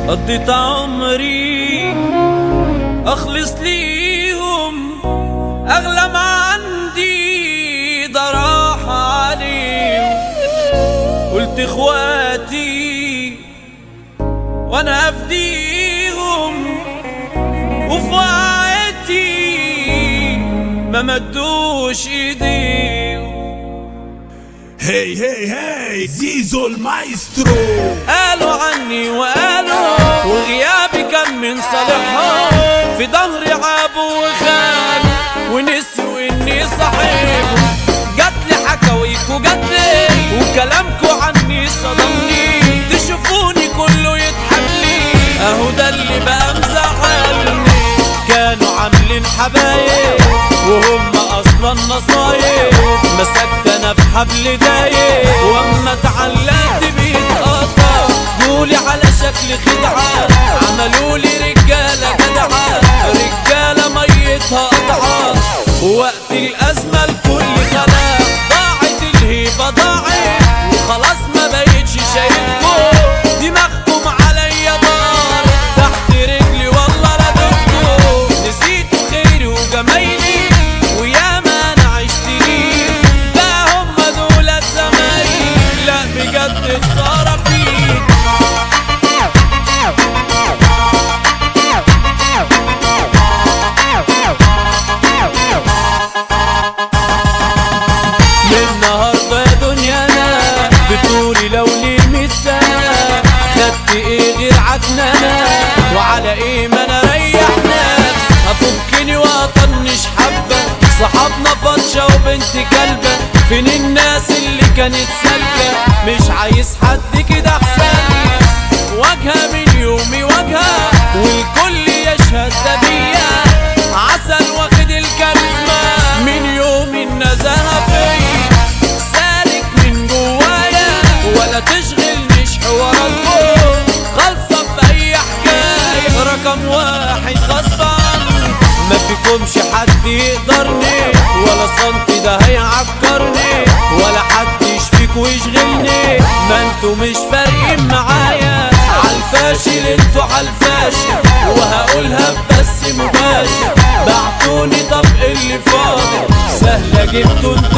قضيت عمري اخلص ليهم، اغلى ما عندي ده راح عليهم. قلت اخواتي وانا افديهم، وفي وقتي ما مدوش ايديهم. هي هي هي زيزو المايسترو قالوا عني وقالوا، وغيابي كان من صالحهم. في ظهري عابوا وخانوا ونسيوا اني صاحبهم. جاتلي حكاويك وجاتلي وكلامكوا عني صدمني. تشوفوني كله يضحك لي، اهو ده اللي بقى مزعلني. كانوا عاملين حبايب وهم اصلا نصايب. مسكت انا في حبل دايب، واما اتعلقت بيتقطع. قولي على شكل خدعة، عملولي رجالة جدعة، رجالة ميتها قطعة. وقت الازمة الكل خلع، ضاعت الهيبة ضاعت، وخلاص ما بقيتش شايفكم. دماغكم عليا دار تحت رجلي، والله لا دفتوا. نسيتوا خيري وجمايلي، وياما انا عشت ليه. بقى هما دول زمايلي، لا بجد خسارة فيك. من النهارده يا دنيانا بتقولي لو لي 100 سنة، خدت ايه غير عكنانة؟ وعلى ايه ما انا ريح نفسي؟ هفكني واطنش حبة. صحابنا فطشة وبنت كلبة، فين الناس اللي كانت سالكة؟ مش عايز حد كده احسن، واجهة من يومي واجهة، والكل يشهد ده بيا. عسل واخد الكاريزما من يوم النزاهة فيا. سالك من جوايا ولا تشغلنيش حواراتكم، خالصة في اي حكاية. رقم واحد غصبان، ما فيكمش حد يقدرني، ولا سنتي ده هيعكرني، ولا حد يشفيك ويشغلني. ما انتوا مش فارقين معايا، عالفاشل انتوا عالفاشل، وهقولها بس مباشر. بعتوني طب اللي فاضل سهلة جبتوا انتوا